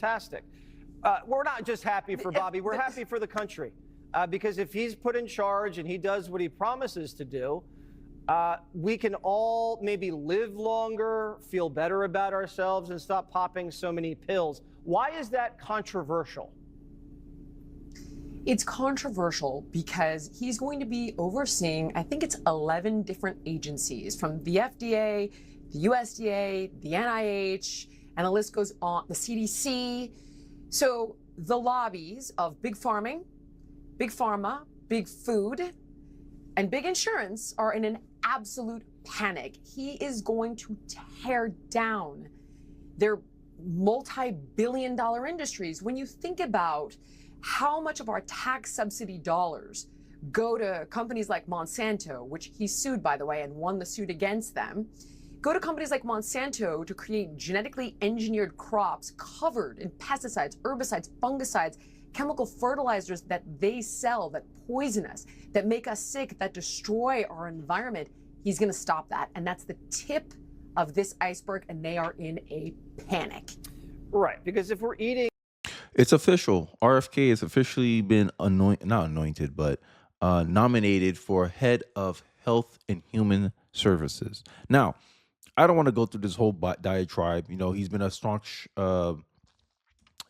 fantastic. We're not just happy for Bobby, we're happy for the country. Because if he's put in charge and he does what he promises to do, we can all maybe live longer, feel better about ourselves, and stop popping so many pills. Why is that controversial? It's controversial because he's going to be overseeing, I think it's 11 different agencies, from the FDA, the USDA, the NIH, and the list goes on, the CDC. So the lobbies of big farming, big pharma, big food, and big insurance are in an absolute panic. He is going to tear down their multi-billion-dollar industries. When you think about how much of our tax subsidy dollars go to companies like Monsanto, which he sued, by the way, and won the suit against them, go to companies like Monsanto to create genetically engineered crops covered in pesticides, herbicides, fungicides, chemical fertilizers that they sell that poison us, that make us sick, that destroy our environment. He's going to stop that. And that's the tip of this iceberg, and they are in a panic. Right, because if we're eating... It's official. RFK has officially been nominated for head of Health and Human Services. Now, I don't want to go through this whole diatribe. You know, he's been a strong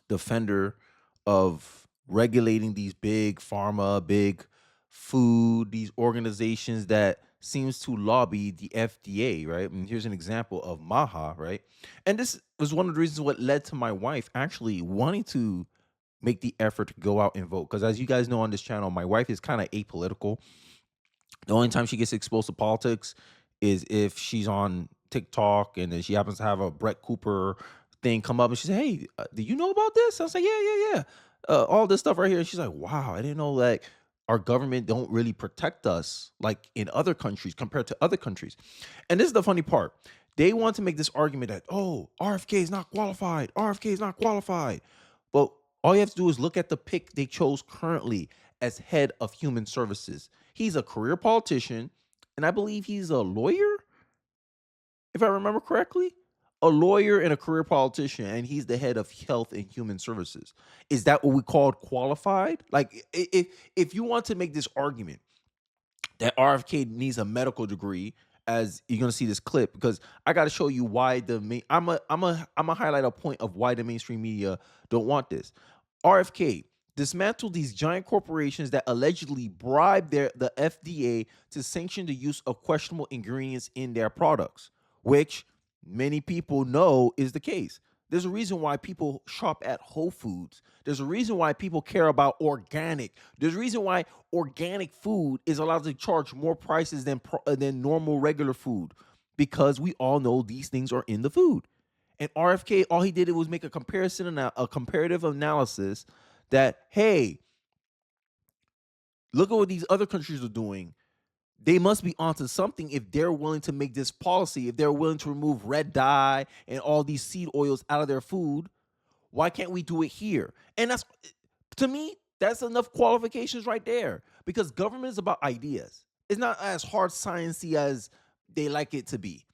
defender of regulating these big pharma, big food, these organizations that seems to lobby the FDA, right? And here's an example of MAHA, right? And this was one of the reasons what led to my wife actually wanting to make the effort to go out and vote. Because as you guys know on this channel, my wife is kind of apolitical. The only time she gets exposed to politics is if she's on TikTok and then she happens to have a Brett Cooper thing come up and she said, hey, do you know about this? I was like, yeah. All this stuff right here. And she's like, wow, I didn't know that our government don't really protect us like in other countries compared to other countries. And this is the funny part. They want to make this argument that, oh, RFK is not qualified. RFK is not qualified. But all you have to do is look at the pick they chose currently as head of human services. He's a career politician, and I believe he's a lawyer, if I remember correctly. A lawyer and a career politician, and he's the head of Health and Human Services. Is that what we called qualified? Like, if you want to make this argument that RFK needs a medical degree, as you're gonna see this clip, because I got to show you why I'm a highlight a point of why the mainstream media don't want this. RFK dismantled these giant corporations that allegedly bribe the FDA to sanction the use of questionable ingredients in their products, which many people know is the case. There's a reason why people shop at Whole Foods. There's a reason why people care about organic. There's a reason why organic food is allowed to charge more prices than normal regular food, because we all know these things are in the food. And RFK, all he did was make a comparison and a comparative analysis that, hey, look at what these other countries are doing. They must be onto something if they're willing to make this policy, if they're willing to remove red dye and all these seed oils out of their food. Why can't we do it here? And that's, to me, that's enough qualifications right there, because government is about ideas. It's not as hard sciencey as they like it to be.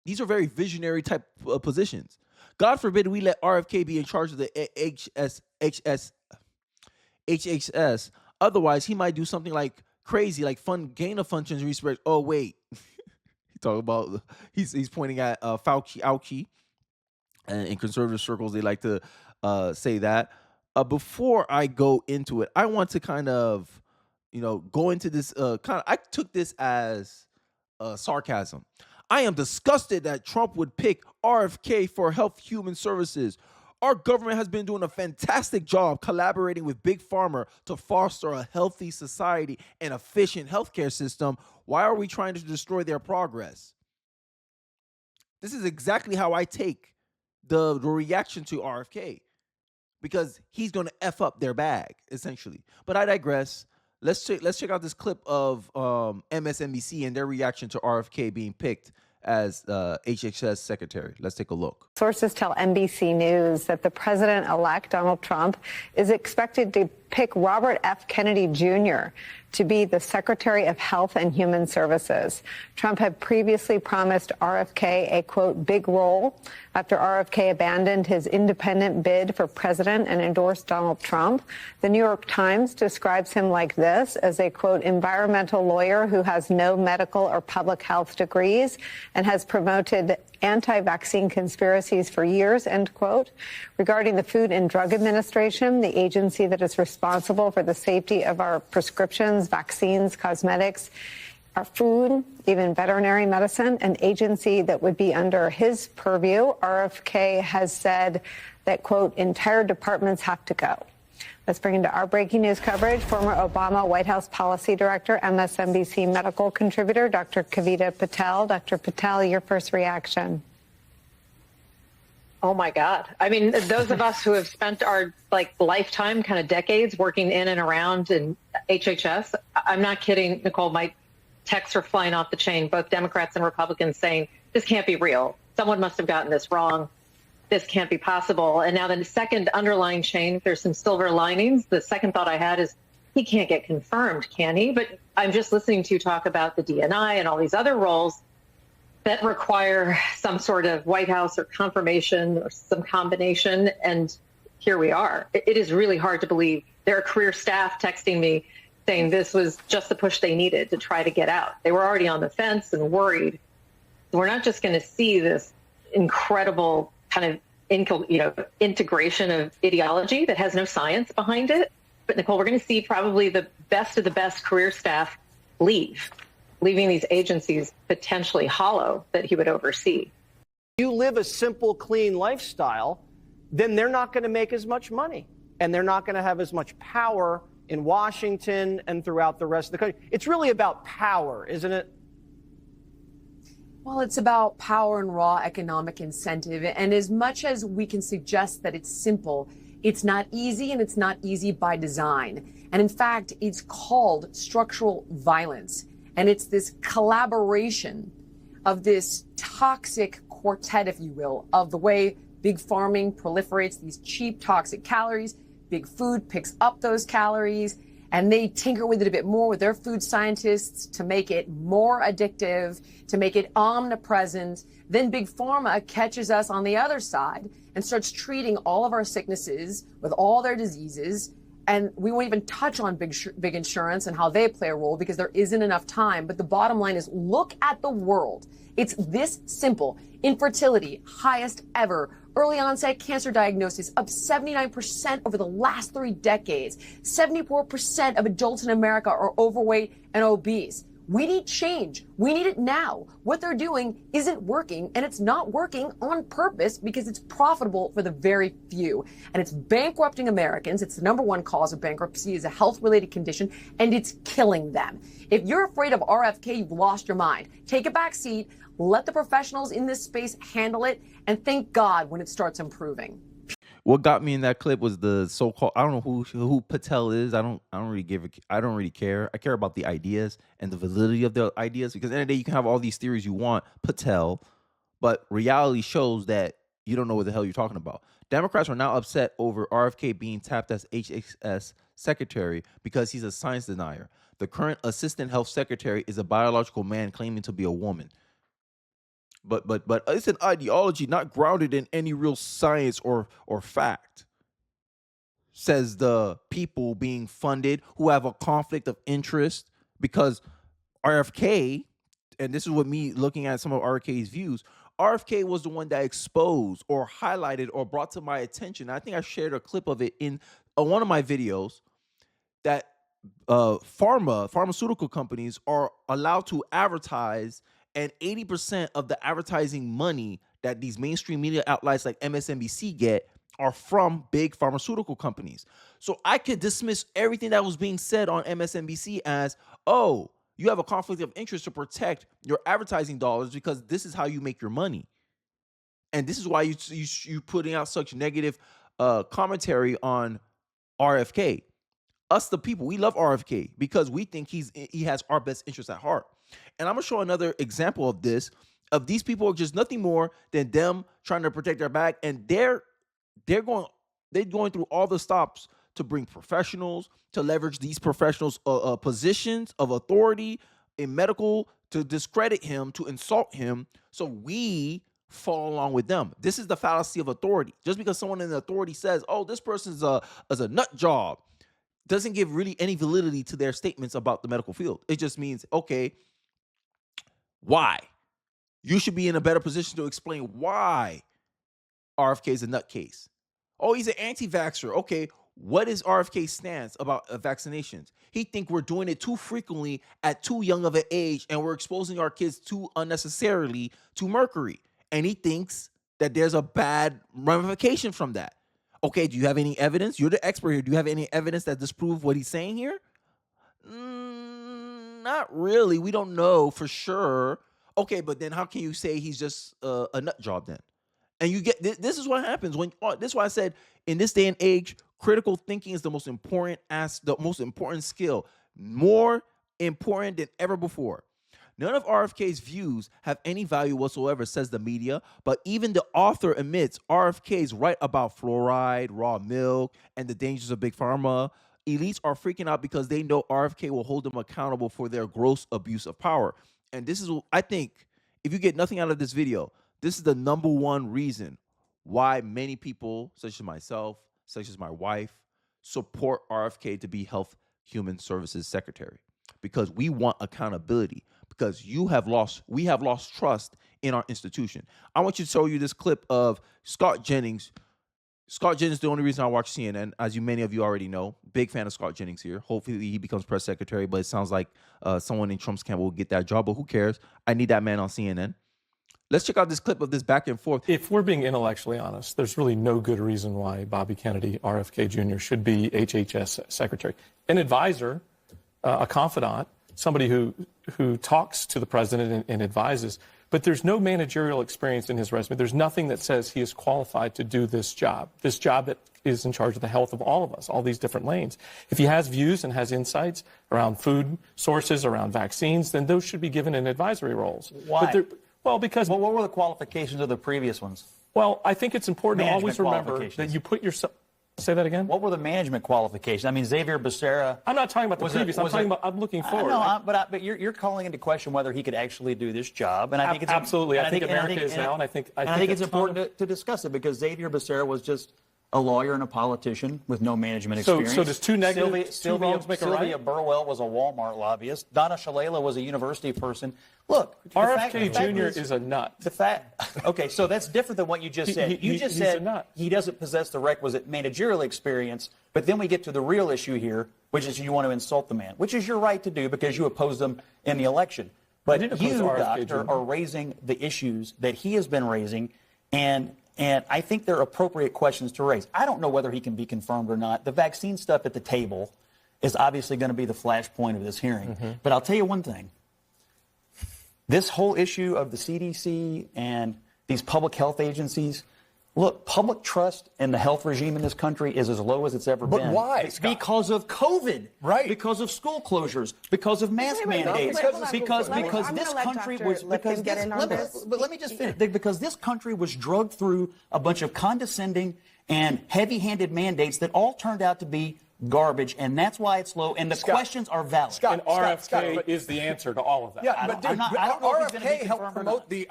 These are very visionary type of positions. God forbid we let RFK be in charge of the HHS. Otherwise, he might do something like crazy, like gain of functions research. Oh wait, he talking about he's pointing at Fauci, and in conservative circles they like to say that. Before I go into it, I want to kind of go into this I took this as sarcasm. I am disgusted that Trump would pick RFK for Health Human Services. Our government has been doing a fantastic job collaborating with Big Pharma to foster a healthy society and efficient healthcare system. Why are we trying to destroy their progress? This is exactly how I take the reaction to RFK, because he's going to F up their bag, essentially. But I digress. Let's check out this clip of MSNBC and their reaction to RFK being picked as HHS secretary. Let's take a look. Sources tell NBC News that the president-elect, Donald Trump, is expected to pick Robert F. Kennedy Jr. to be the Secretary of Health and Human Services. Trump had previously promised RFK a, quote, big role after RFK abandoned his independent bid for president and endorsed Donald Trump. The New York Times describes him like this, as a, quote, environmental lawyer who has no medical or public health degrees and has promoted anti-vaccine conspiracies for years, end quote. Regarding the Food and Drug Administration, the agency that is responsible for the safety of our prescriptions, vaccines, cosmetics, our food, even veterinary medicine, an agency that would be under his purview, RFK has said that, quote, entire departments have to go. Let's bring into our breaking news coverage former Obama White House Policy Director, MSNBC medical contributor, Dr. Kavita Patel. Dr. Patel, your first reaction. Oh, my God. I mean, those of us who have spent our lifetime, kind of decades working in and around in HHS, I'm not kidding, Nicole, my texts are flying off the chain, both Democrats and Republicans saying, this can't be real. Someone must have gotten this wrong. This can't be possible. And now the second underlying chain, there's some silver linings. The second thought I had is he can't get confirmed, can he? But I'm just listening to you talk about the DNI and all these other roles that require some sort of White House or confirmation or some combination. And here we are. It is really hard to believe. There are career staff texting me saying this was just the push they needed to try to get out. They were already on the fence and worried. We're not just going to see this incredible kind of integration of ideology that has no science behind it. But Nicole, we're going to see probably the best of the best career staff leaving these agencies potentially hollow that he would oversee. You live a simple, clean lifestyle, then they're not going to make as much money, and they're not going to have as much power in Washington and throughout the rest of the country. It's really about power, isn't it? Well, it's about power and raw economic incentive. And as much as we can suggest that it's simple, it's not easy, and it's not easy by design. And in fact, it's called structural violence. And it's this collaboration of this toxic quartet, if you will, of the way big farming proliferates these cheap toxic calories. Big food picks up those calories, and they tinker with it a bit more with their food scientists to make it more addictive, to make it omnipresent. Then Big Pharma catches us on the other side and starts treating all of our sicknesses with all their diseases. And we won't even touch on big insurance and how they play a role because there isn't enough time. But the bottom line is, look at the world. It's this simple. Infertility, highest ever. Early onset cancer diagnosis up 79% over the last 3 decades. 74% of adults in America are overweight and obese. We need change. We need it now. What they're doing isn't working, and it's not working on purpose because it's profitable for the very few. And it's bankrupting Americans. It's the #1 cause of bankruptcy is a health-related condition, and it's killing them. If you're afraid of RFK, you've lost your mind. Take a back seat. Let the professionals in this space handle it, and thank God when it starts improving. What got me in that clip was the so-called, I don't know who Patel is. I don't really care. I care about the ideas and the validity of the ideas, because at the end of the day, you can have all these theories you want, Patel, but reality shows that you don't know what the hell you're talking about. Democrats are now upset over RFK being tapped as HHS secretary because he's a science denier. The current assistant health secretary is a biological man claiming to be a woman. But it's an ideology not grounded in any real science or fact, says the people being funded who have a conflict of interest, because RFK, and this is what me looking at some of RFK's views, RFK was the one that exposed or highlighted or brought to my attention. I think I shared a clip of it in one of my videos, that pharmaceutical companies are allowed to advertise, and 80% of the advertising money that these mainstream media outlets like MSNBC get are from big pharmaceutical companies. So I could dismiss everything that was being said on MSNBC as, oh, you have a conflict of interest to protect your advertising dollars because this is how you make your money. And this is why you putting out such negative commentary on RFK. Us, the people, we love RFK because we think he has our best interests at heart. And I'm gonna show another example of this. Of these people are just nothing more than them trying to protect their back, and they're going through all the stops to bring professionals, to leverage these professionals' positions of authority in medical to discredit him, to insult him. So we fall along with them. This is the fallacy of authority. Just because someone in the authority says, oh, this person's a nut job, doesn't give really any validity to their statements about the medical field. It just means, okay, why? You should be in a better position to explain why RFK is a nutcase. Oh, he's an anti-vaxxer. Okay, what is RFK's stance about vaccinations? He think we're doing it too frequently at too young of an age, and we're exposing our kids too unnecessarily to mercury. And he thinks that there's a bad ramification from that. Okay, do you have any evidence? You're the expert here. Do you have any evidence that disproves what he's saying here? Not really. We don't know for sure. Okay, but then how can you say he's just a nut job then? And you get this is what happens when this is why I said in this day and age, critical thinking is the most important skill, more important than ever before. None of RFK's views have any value whatsoever, says the media, but even the author admits RFK's right about fluoride, raw milk, and the dangers of big pharma. Elites are freaking out because they know RFK will hold them accountable for their gross abuse of power. And this is, I think, if you get nothing out of this video, this is the number one reason why many people, such as myself, such as my wife, support RFK to be Health Human Services Secretary, because we want accountability, because we have lost trust in our institution. I want you to show you this clip of Scott Jennings. Scott Jennings is the only reason I watch CNN, as many of you already know. Big fan of Scott Jennings here. Hopefully he becomes press secretary, but it sounds like someone in Trump's camp will get that job, but who cares? I need that man on CNN. Let's check out this clip of this back and forth. If we're being intellectually honest, there's really no good reason why Bobby Kennedy, RFK.Jr., should be HHS secretary. An advisor, a confidant, somebody who talks to the president and advises, but there's no managerial experience in his resume. There's nothing that says he is qualified to do this job that is in charge of the health of all of us, all these different lanes. If he has views and has insights around food sources, around vaccines, then those should be given in advisory roles. Why? Because... Well, what were the qualifications of the previous ones? Well, I think it's important to always remember that you put yourself... Say that again? What were the management qualifications? I mean, Xavier Becerra... I'm not talking about the previous. I'm looking forward. But you're calling into question whether he could actually do this job. And I think it's... Absolutely. I think America is now, and I think it's important to discuss it, because Xavier Becerra was just a lawyer and a politician with no management experience. So does two wrongs make a right? Sylvia Burwell was a Walmart lobbyist. Donna Shalala was a university person. Look, RFK.Jr. is a nut. Okay, so that's different than what you just said. You just said he doesn't possess the requisite managerial experience, but then we get to the real issue here, which is you want to insult the man, which is your right to do because you opposed him in the election. But you, doctor, are raising the issues that he has been raising, and I think they're appropriate questions to raise. I don't know whether he can be confirmed or not. The vaccine stuff at the table is obviously going to be the flashpoint of this hearing. Mm-hmm. But I'll tell you one thing. This whole issue of the CDC and these public health agencies, look, public trust in the health regime in this country is as low as it's ever been. But why? It's because of COVID. Right. Because of school closures. Because of mask mandates. Because this country was... But let me just finish. Because this country was drugged through a bunch of condescending and heavy-handed mandates that all turned out to be garbage, and that's why it's low, and the questions are valid. And RFK is the answer to all of that. Yeah, but RFK helped promote the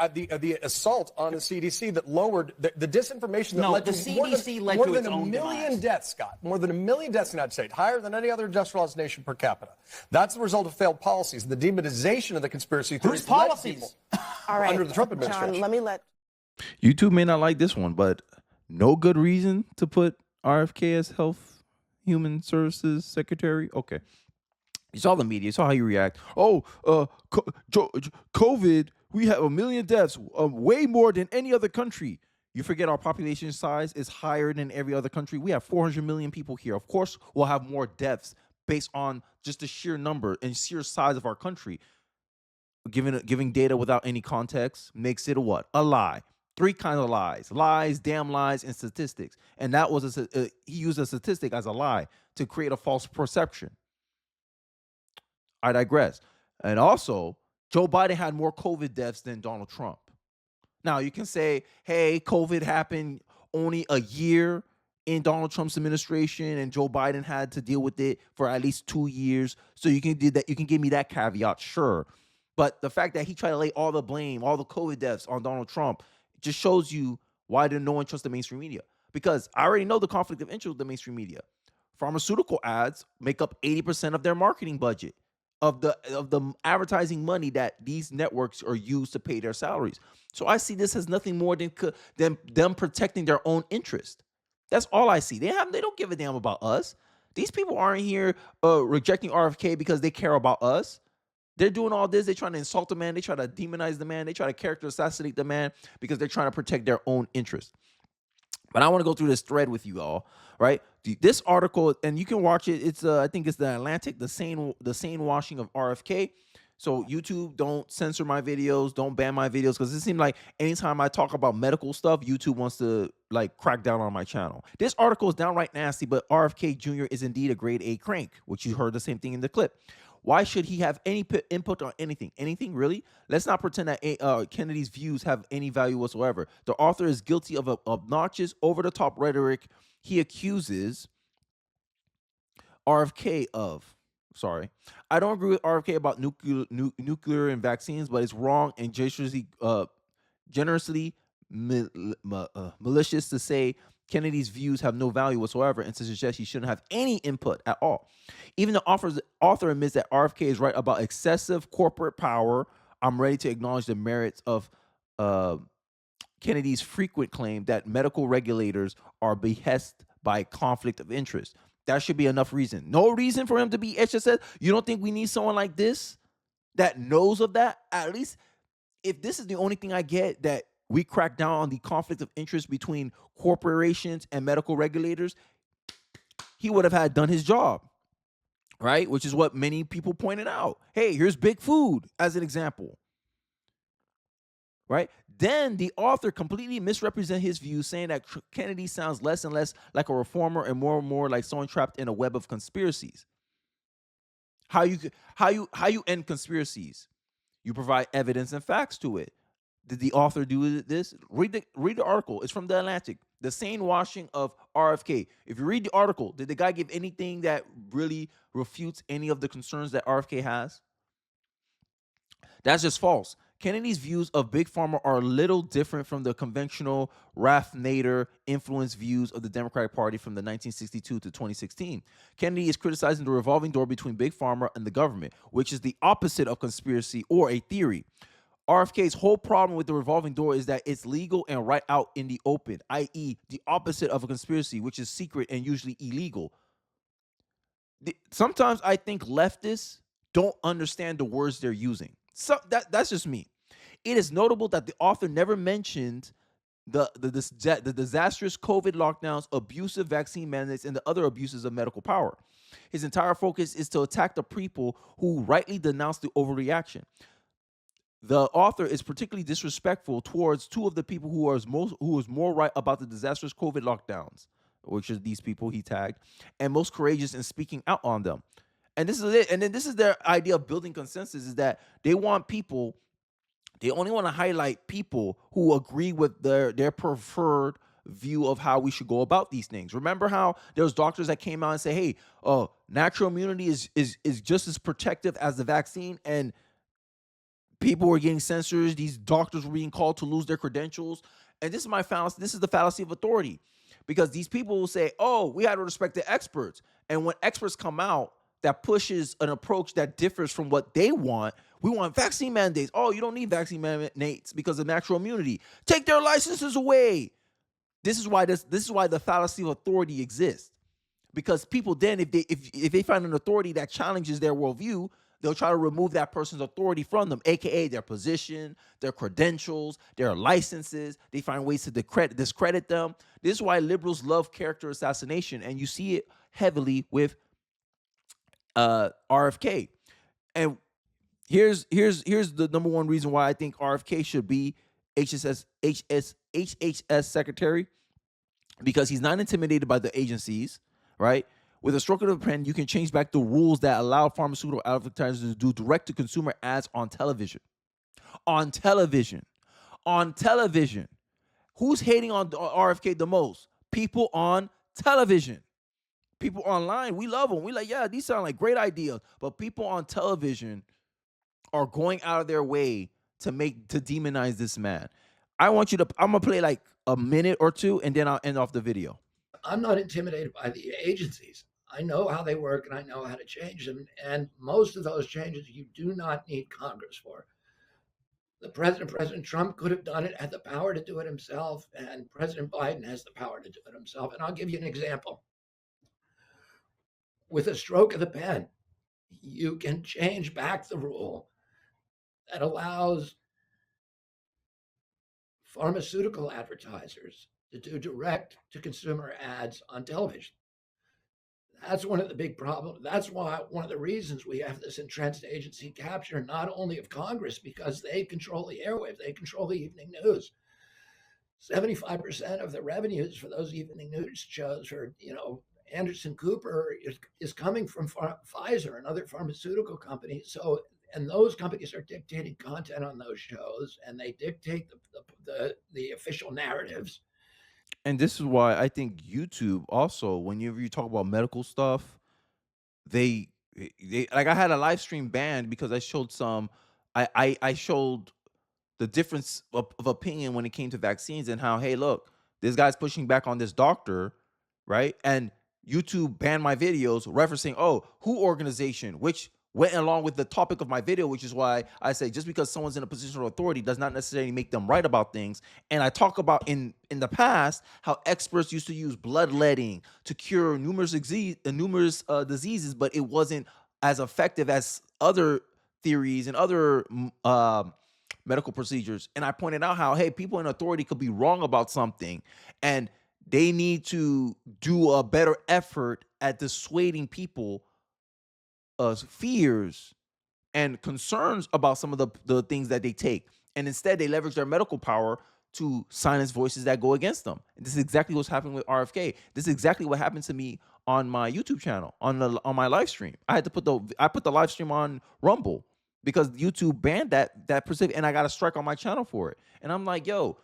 assault on the CDC that lowered the disinformation that led to more than a million deaths, Scott. More than 1 million deaths in the United States, higher than any other industrialized nation per capita. That's the result of failed policies, the demonization of the conspiracy theories. Whose policies? All right, under the Trump administration. John, let me let... YouTube may not like this one, but no good reason to put RFK as Health Human Services Secretary. Okay. You saw the media. You saw how you react. Oh, COVID, we have 1 million deaths, way more than any other country. You forget our population size is higher than every other country. We have 400 million people here. Of course, we'll have more deaths based on just the sheer number and sheer size of our country. Giving data without any context makes it a what? A lie. 3 kinds of lies: lies, damn lies, and statistics. And that was he used a statistic as a lie to create a false perception. I digress. And also, Joe Biden had more COVID deaths than Donald Trump. Now, you can say, hey, COVID happened only a year in Donald Trump's administration, and Joe Biden had to deal with it for at least 2 years. So you can do that. You can give me that caveat, sure. But the fact that he tried to lay all the blame, all the COVID deaths on Donald Trump, just shows you why no one trusts the mainstream media. Because I already know the conflict of interest with the mainstream media. Pharmaceutical ads make up 80% of their marketing budget, of the advertising money that these networks are used to pay their salaries. So I see this as nothing more than them protecting their own interest. That's all I see. They don't give a damn about us. These people aren't here rejecting RFK because they care about us. They're doing all this. They're trying to insult the man. They try to demonize the man. They try to character assassinate the man because they're trying to protect their own interest. But I want to go through this thread with you all, right? This article, and you can watch it. It's I think it's the Atlantic, the sane washing of RFK. So YouTube, don't censor my videos, don't ban my videos, because it seems like anytime I talk about medical stuff, YouTube wants to like crack down on my channel. This article is downright nasty, but RFK.Jr. is indeed a grade A crank, which you heard the same thing in the clip. Why should he have any input on anything? Anything, really? Let's not pretend that Kennedy's views have any value whatsoever. The author is guilty of obnoxious, over-the-top rhetoric he accuses RFK of. Sorry. I don't agree with RFK about nuclear and vaccines, but it's wrong and generously malicious to say Kennedy's views have no value whatsoever and to suggest he shouldn't have any input at all. Even the author admits that RFK is right about excessive corporate power. I'm ready to acknowledge the merits of Kennedy's frequent claim that medical regulators are behest by conflict of interest. That should be enough reason. No reason for him to be HHS. You don't think we need someone like this that knows of that? At least if this is the only thing I get, that we crack down on the conflict of interest between corporations and medical regulators, he would have done his job, right? Which is what many people pointed out. Hey, here's Big Food as an example, right? Then the author completely misrepresents his views, saying that Kennedy sounds less and less like a reformer and more like someone trapped in a web of conspiracies. How you end conspiracies? You provide evidence and facts to it. Did the author do this? Read the article. It's from The Atlantic. The sane washing of RFK. If you read the article, did the guy give anything that really refutes any of the concerns that RFK has? That's just false. Kennedy's views of Big Pharma are a little different from the conventional Ralph Nader influenced views of the Democratic Party from the 1962 to 2016. Kennedy is criticizing the revolving door between Big Pharma and the government, which is the opposite of conspiracy or a theory. RFK's whole problem with the revolving door is that it's legal and right out in the open, i.e., the opposite of a conspiracy, which is secret and usually illegal. Sometimes I think leftists don't understand the words they're using. So that's just me. It is notable that the author never mentioned the disastrous COVID lockdowns, abusive vaccine mandates, and the other abuses of medical power. His entire focus is to attack the people who rightly denounce the overreaction. The author is particularly disrespectful towards two of the people who was more right about the disastrous COVID lockdowns, which are these people he tagged, and most courageous in speaking out on them. And this is it. And then this is their idea of building consensus, is that they only want to highlight people who agree with their preferred view of how we should go about these things. Remember how there was doctors that came out and say, hey, natural immunity is just as protective as the vaccine, and people were getting censored. These doctors were being called to lose their credentials. And this is my fallacy. This is the fallacy of authority, because these people will say, oh, we had to respect the experts. And when experts come out that pushes an approach that differs from what they want, we want vaccine mandates. Oh, you don't need vaccine mandates because of natural immunity. Take their licenses away. This is why the fallacy of authority exists. Because people then, if they find an authority that challenges their worldview, they'll try to remove that person's authority from them, aka their position, their credentials, their licenses. They find ways to discredit them. This is why liberals love character assassination, and you see it heavily with RFK. And here's the number one reason why I think RFK should be HHS secretary, because he's not intimidated by the agencies, right? With a stroke of the pen, you can change back the rules that allow pharmaceutical advertisers to do direct-to-consumer ads on television. On television. Who's hating on RFK the most? People on television. People online, we love them. We like, yeah, these sound like great ideas. But people on television are going out of their way to demonize this man. I'm gonna play like a minute or two, and then I'll end off the video. I'm not intimidated by the agencies. I know how they work and I know how to change them. And most of those changes you do not need Congress for. President Trump could have done it, had the power to do it himself, and President Biden has the power to do it himself. And I'll give you an example. With a stroke of the pen, you can change back the rule that allows pharmaceutical advertisers to do direct to consumer ads on television. That's one of the big problems. That's why one of the reasons we have this entrenched agency capture, not only of Congress, because they control the airwaves, they control the evening news. 75% of the revenues for those evening news shows for, Anderson Cooper is coming from Pfizer and other pharmaceutical companies. So, and those companies are dictating content on those shows, and they dictate the official narratives. And this is why I think YouTube also, whenever you talk about medical stuff, they like, I had a live stream banned because I showed I showed the difference of opinion when it came to vaccines, and how, hey, look, this guy's pushing back on this doctor, right? And YouTube banned my videos referencing, oh, WHO organization, which went along with the topic of my video, which is why I say just because someone's in a position of authority does not necessarily make them right about things. And I talk about in the past how experts used to use bloodletting to cure numerous diseases, but it wasn't as effective as other theories and other medical procedures. And I pointed out how, hey, people in authority could be wrong about something, and they need to do a better effort at dissuading people fears and concerns about some of the things that they take. And instead, they leverage their medical power to silence voices that go against them. And this is exactly what's happening with RFK. This is exactly what happened to me on my YouTube channel, on my live stream. I put the live stream on Rumble because YouTube banned that specific, and I got a strike on my channel for it. And I'm like, yo,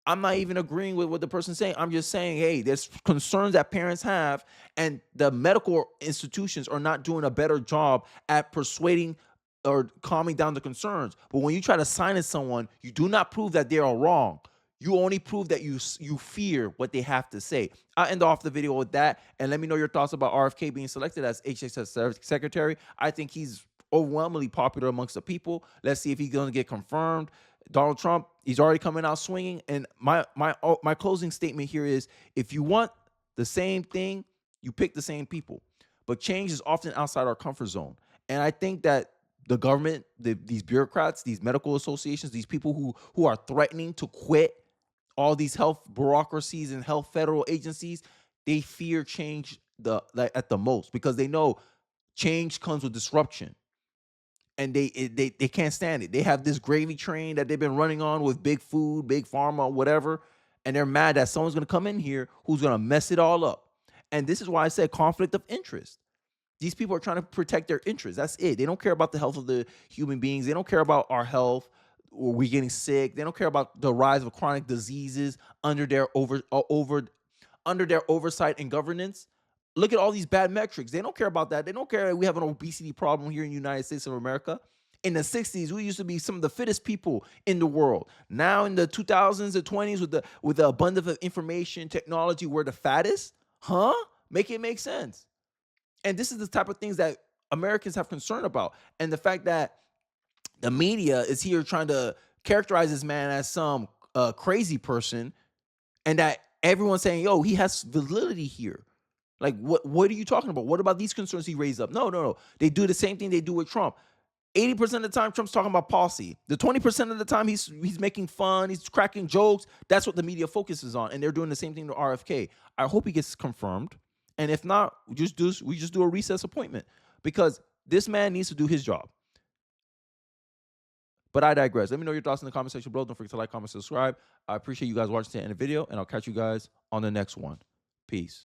I'm not even agreeing with what the person's saying. I'm just saying, hey, there's concerns that parents have, and the medical institutions are not doing a better job at persuading or calming down the concerns. But when you try to silence someone, you do not prove that they are wrong. You only prove that you fear what they have to say. I'll end off the video with that, and let me know your thoughts about RFK being selected as HHS secretary. I think he's overwhelmingly popular amongst the people. Let's see if he's going to get confirmed. Donald Trump, he's already coming out swinging. And my closing statement here is, if you want the same thing, you pick the same people. But change is often outside our comfort zone. And I think that the government, these bureaucrats, these medical associations, these people who are threatening to quit all these health bureaucracies and health federal agencies, they fear change at the most, because they know change comes with disruption. And they can't stand it. They have this gravy train that they've been running on with big food, big pharma, whatever, and they're mad that someone's going to come in here who's going to mess it all up. And this is why I said conflict of interest. These people are trying to protect their interests. That's it. They don't care about the health of the human beings. They don't care about our health, or we getting sick. They don't care about the rise of chronic diseases under their oversight and governance. Look at all these bad metrics. They don't care about that. They don't care that we have an obesity problem here in the United States of America. In the 60s, we used to be some of the fittest people in the world. Now in the 2000s and 20s, with the abundance of information, technology, we're the fattest? Huh? Make it make sense. And this is the type of things that Americans have concern about. And the fact that the media is here trying to characterize this man as some crazy person, and that everyone's saying, yo, he has validity here. Like, what are you talking about? What about these concerns he raised up? No. They do the same thing they do with Trump. 80% of the time, Trump's talking about policy. The 20% of the time, he's making fun, he's cracking jokes. That's what the media focuses on, and they're doing the same thing to RFK. I hope he gets confirmed, and if not, we just do a recess appointment, because this man needs to do his job. But I digress. Let me know your thoughts in the comment section below. Don't forget to like, comment, subscribe. I appreciate you guys watching to the end of the video, and I'll catch you guys on the next one. Peace.